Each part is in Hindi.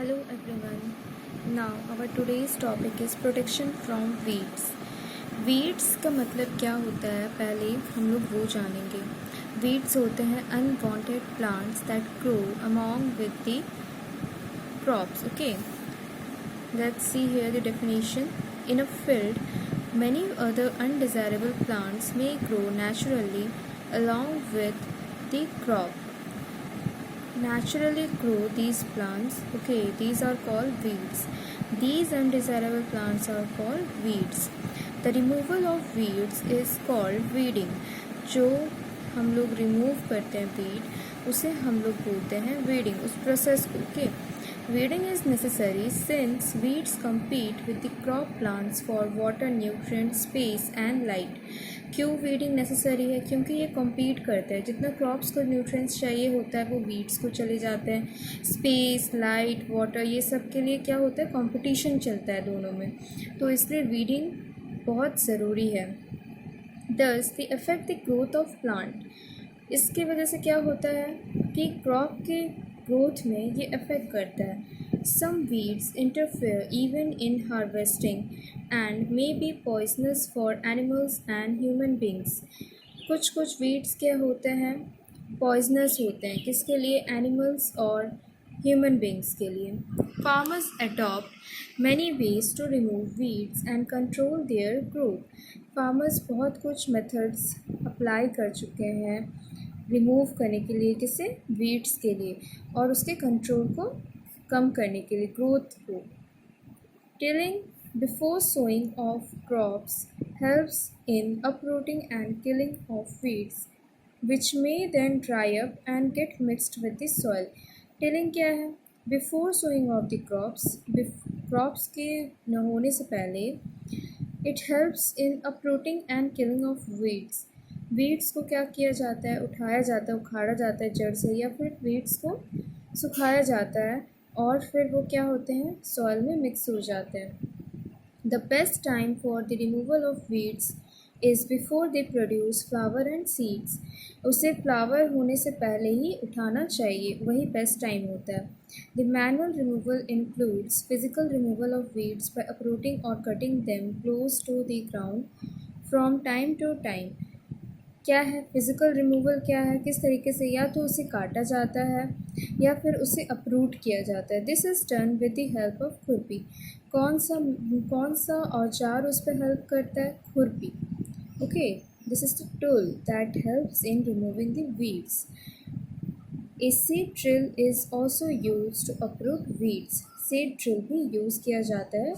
Hello everyone. Now our today's topic is protection from weeds. Weeds का मतलब क्या होता है पहले हम लोग वो जानेंगे. Weeds होते हैं unwanted plants that grow along with the crops. Okay. Let's see here the definition. In a field, many other undesirable plants may grow naturally along with the crop. Naturally grow these plants. Okay, these are called weeds. These undesirable plants are called weeds. The removal of weeds is called weeding. जो हम लोग रिमूव करते हैं weed उसे हम लोग बोलते हैं weeding, उस प्रोसेस को. Okay, weeding is necessary since weeds compete with the crop plants for water, nutrients, space and light. क्यों वीडिंग नेसेसरी है? क्योंकि ये कम्पीट करते हैं. जितना क्रॉप्स को न्यूट्रिएंट्स चाहिए होता है वो वीड्स को चले जाते हैं. स्पेस, लाइट, वाटर, ये सब के लिए क्या होता है, कंपटीशन चलता है दोनों में. तो इसलिए वीडिंग बहुत ज़रूरी है. दस the effect the growth of plant. इसकी वजह से क्या होता है कि क्रॉप के ग्रोथ में ये इफेक्ट करता है. Some weeds interfere even in harvesting and may be poisonous for animals and human beings. कुछ weeds क्या होते हैं, poisonous होते हैं. किसके लिए? Animals और human beings के लिए. Farmers adopt many ways to remove weeds and control their growth. Farmers बहुत कुछ methods apply कर चुके हैं रिमूव करने के लिए. किसे? वीड्स के लिए और उसके कंट्रोल को कम करने के लिए, ग्रोथ को. Tilling before sowing of crops helps in uprooting and killing of weeds which may then dry up and get mixed with the soil. Tilling क्या है? Before sowing of the crops के न होने से पहले. It helps in uprooting and killing of weeds. Weeds को क्या किया जाता है? उठाया जाता है, उखाड़ा जाता है जड़ से, या फिर वीड्स को सुखाया जाता है और फिर वो क्या होते हैं, सॉइल में मिक्स हो जाते हैं. The best time for the removal of weeds is before they produce flower and seeds. उसे फ्लावर होने से पहले ही उठाना चाहिए, वही बेस्ट टाइम होता है. The manual removal includes physical removal of weeds by uprooting और cutting them close to the ground from time to time. क्या है फिज़िकल रिमूवल? क्या है, किस तरीके से? या तो उसे काटा जाता है या फिर उसे अपरूट किया जाता है. This is done with the help of खुरपी. कौन सा औजार उस पर हेल्प करता है? खुरपी. Okay, this is the tool that helps in removing the weeds. A seed drill is also use to uproot weeds. Seed drill भी यूज़ किया जाता है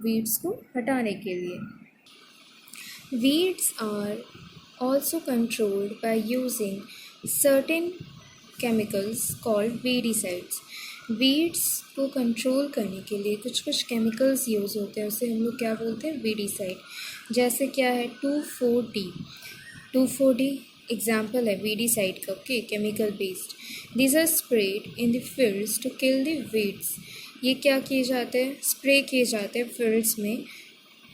वीड्स को हटाने के लिए. Weeds are also controlled by using certain chemicals called weedicides. weeds को कंट्रोल करने के लिए कुछ केमिकल्स यूज़ होते हैं, उसे हम लोग क्या बोलते हैं? weedicide. जैसे क्या है? 2,4-D. 2,4-D एग्जाम्पल है weedicide का. Okay, chemical based. these are sprayed in the fields to kill the weeds. ये क्या किए जाते हैं? स्प्रे किए जाते हैं फील्ड्स में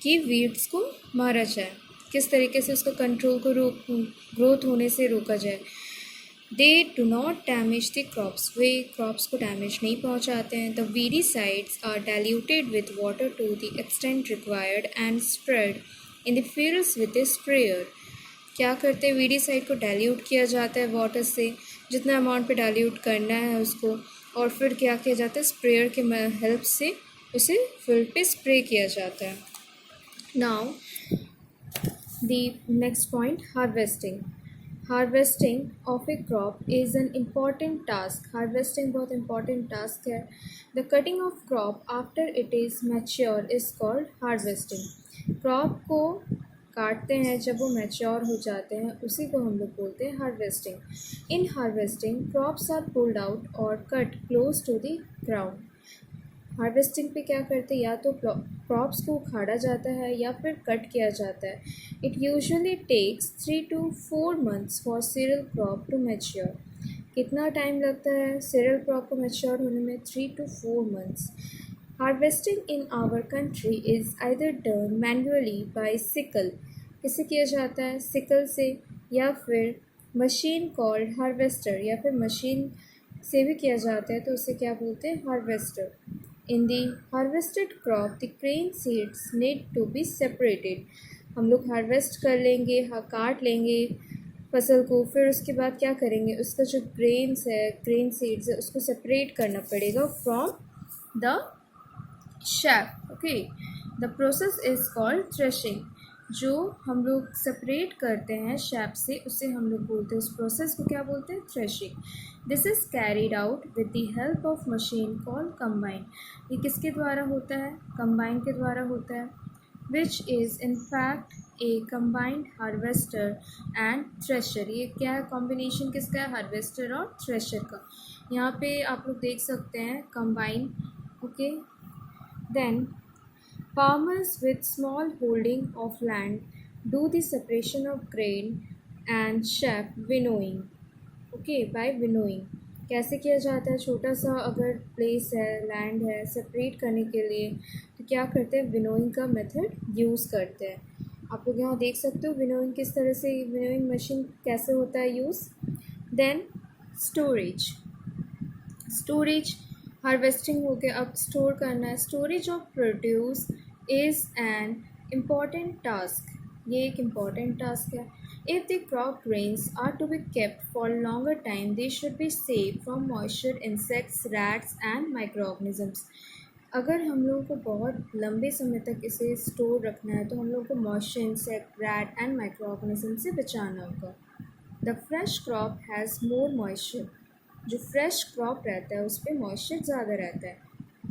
कि वीड्स को मारा जाए. किस तरीके से? उसका कंट्रोल को ग्रोथ होने से रोका जाए. They do not damage the crops. वे क्रॉप्स को डैमेज नहीं पहुंचाते हैं. The weedicides are diluted with water to the extent required and spread in the fields with the sprayer. क्या करते हैं? वीडिसाइड को डाइल्यूट किया जाता है वाटर से, जितना अमाउंट पे डाइल्यूट करना है उसको, और फिर क्या किया जाता है? स्प्रेयर के हेल्प से उसे फील्ड पे स्प्रे किया जाता है. Now the next point, harvesting. Harvesting of a crop is an important task. Harvesting बहुत important task है. The cutting of crop after it is mature is called harvesting. crop को काटते हैं जब वो मैच्योर हो जाते हैं, उसी को हम लोग बोलते हैं harvesting. In harvesting crops are pulled out और cut close to the ground. Harvesting पे क्या करते हैं? या तो क्रॉप्स को उखाड़ा जाता है या फिर कट किया जाता है. It usually takes 3 to 4 months for cereal crop to mature. कितना टाइम लगता है सीरियल क्रॉप को मैच्योर होने में? 3 to 4 months. Harvesting in our country is either done manually by sickle. किससे किया जाता है? सिकल से, या फिर मशीन कॉल्ड हार्वेस्टर, या फिर मशीन से भी किया जाता है तो उसे क्या बोलते हैं, harvester. In the harvested crop the grain seeds need to be separated. हम लोग हार्वेस्ट कर लेंगे, काट लेंगे फसल को, फिर उसके बाद क्या करेंगे, उसका जो ग्रेन्स है, ग्रेन सीड्स है, उसको सेपरेट करना पड़ेगा from the chef. Okay, the process is called threshing. जो हम लोग सेपरेट करते हैं शेफ से, उसे हम लोग बोलते हैं, उस प्रोसेस को क्या बोलते हैं, threshing. This is carried out with the help of machine called combine. ये किसके द्वारा होता है, कंबाइन के द्वारा होता है, which is in fact A combined harvester and thresher. ये क्या है, कॉम्बिनेशन किसका है, हार्वेस्टर और थ्रेशर का। यहाँ पे आप लोग देख सकते हैं combine. Okay, then farmers with small holding of land do the separation of grain and chaff winnowing. Okay, by winnowing. कैसे किया जाता है, छोटा सा अगर प्लेस है, लैंड है, सेपरेट करने के लिए तो क्या करते हैं, विनोइंग का मेथड यूज़ करते हैं। आप लोग यहाँ देख सकते हो विनोइंग किस तरह से, विनोइंग मशीन कैसे होता है use. Then storage. Storage, harvesting हो गया, अब स्टोर करना है। Storage of produce is an important task. ये एक इम्पॉर्टेंट टास्क है। If the crop grains are to be kept for longer time they should be save from moisture, insects, rats and micro organisms. अगर हम लोगों को बहुत लंबे समय तक इसे स्टोर रखना है तो हम लोग को moisture, insect, rat and micro organism से बचाना होगा। The fresh crop has more moisture. जो फ्रेश क्रॉप रहता है उस पर मॉइस्चर ज़्यादा रहता है।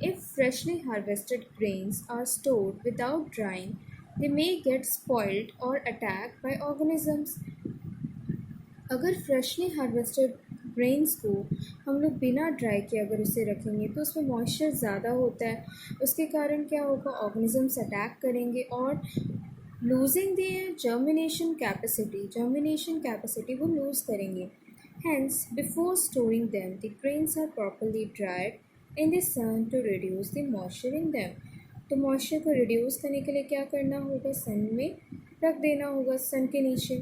If freshly harvested grains are stored without drying they may get spoiled और अटैक बाय ऑर्गेनिजम्स। अगर फ्रेशली हार्वेस्टेड ग्रेन्स को हम लोग बिना ड्राई किए अगर उसे रखेंगे तो उसमें मॉइस्चर ज़्यादा होता है, उसके कारण क्या होगा, ऑर्गेनिजम्स अटैक करेंगे और लूजिंग द जर्मिनेशन कैपेसिटी वो लूज़ करेंगे। Hence, before storing them, the grains are properly dried in the sun to reduce the moisture in them. तो मॉइस्चर को रिड्यूस करने के लिए क्या करना होगा, सन में रख देना होगा, सन के नीचे।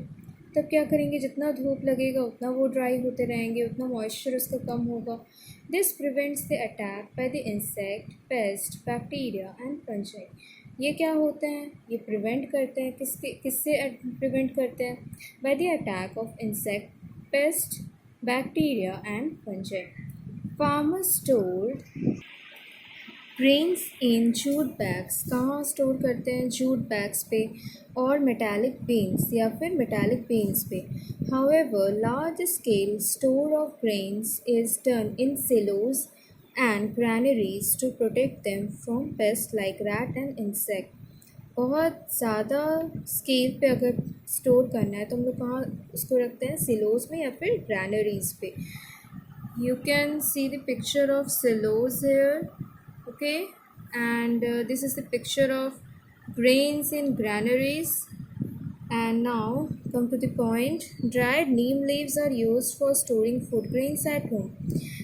तब क्या करेंगे, जितना धूप लगेगा उतना वो ड्राई होते रहेंगे, उतना मॉइस्चर उसका कम होगा। This prevents the attack by the insect, paste, bacteria and fungi. ये क्या होते हैं, ये प्रिवेंट करते हैं, किससे प्रिवेंट करते हैं, by the attack of insect, paste, bacteria and fungi. Farmers stored grains in jute bags. कहाँ स्टोर करते हैं, जूट बैग्स पे और मेटालिक बीन्स या फिर मेटालिक बीन्स पे। However large scale store of grains is done in silos and granaries to protect them from pest like rat and insect. बहुत ज़्यादा स्केल पे अगर स्टोर करना है तो हम लोग कहाँ उसको रखते हैं, सिलोज में या फिर ग्रैनरीज पे। You can see the picture of silos here, okay, and this is the picture of grains in granaries. And now come to the point. Dried neem leaves are used for storing food grains at home.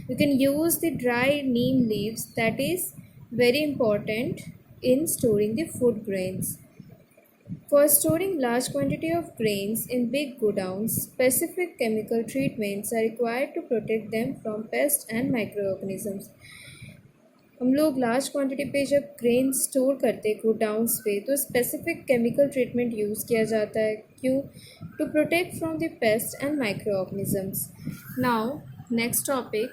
You can use the dried neem leaves, that is very important in storing the food grains. For storing large quantity of grains in big godowns, specific chemical treatments are required to protect them from pests and microorganisms. हम लोग लार्ज क्वांटिटी पे जब ग्रेन स्टोर करते हैं गोडाउंस पे तो स्पेसिफिक केमिकल ट्रीटमेंट यूज़ किया जाता है, क्यों, to protect from the pest and micro organisms. Now next topic,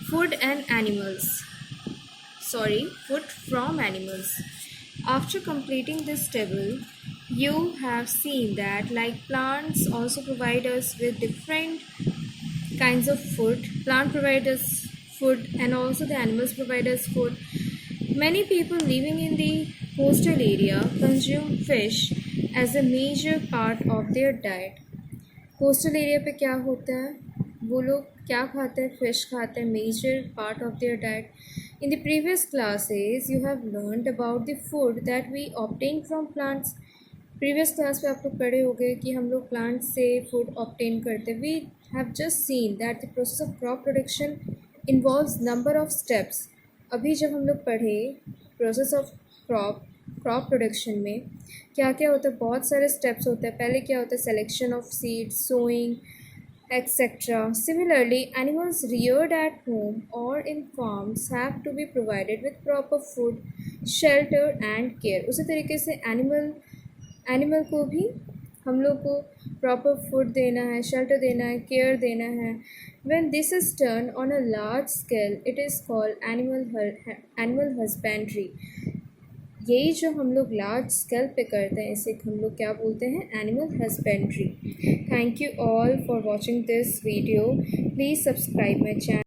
food and animals, food from animals. After completing this table, you have seen that like plants also provide us with different kinds of food. Plant provide us food and also the animals provide us food. Many people living in the coastal area consume fish as a major part of their diet. Coastal area पे क्या होता है, वो लोग क्या खाते हैं, फिश खाते हैं, major part of their diet. In the previous classes you have learned about the food that we obtain from plants. Previous class पे आप लोग पढ़े हो गए कि हम लोग प्लांट से फूड ऑब्टेन करते हैं। We have just seen that the process of crop production involves number of steps. अभी जब हम लोग पढ़े process of crop crop production में क्या क्या होता है, बहुत सारे स्टेप्स होते हैं. पहले क्या होता है, selection of seeds, sowing, etc. Similarly, animals reared at home or in farms have to be provided with proper food, shelter and care. उसी तरीके से एनिमल को भी हम लोग को प्रॉपर फूड देना है, शेल्टर देना है, केयर देना है. When this is done on a large scale, it is called animal husbandry. यही जो हम लोग लार्ज स्केल पे करते हैं इसे हम लोग क्या बोलते हैं, animal husbandry. Thank you all for watching this video. Please subscribe my channel.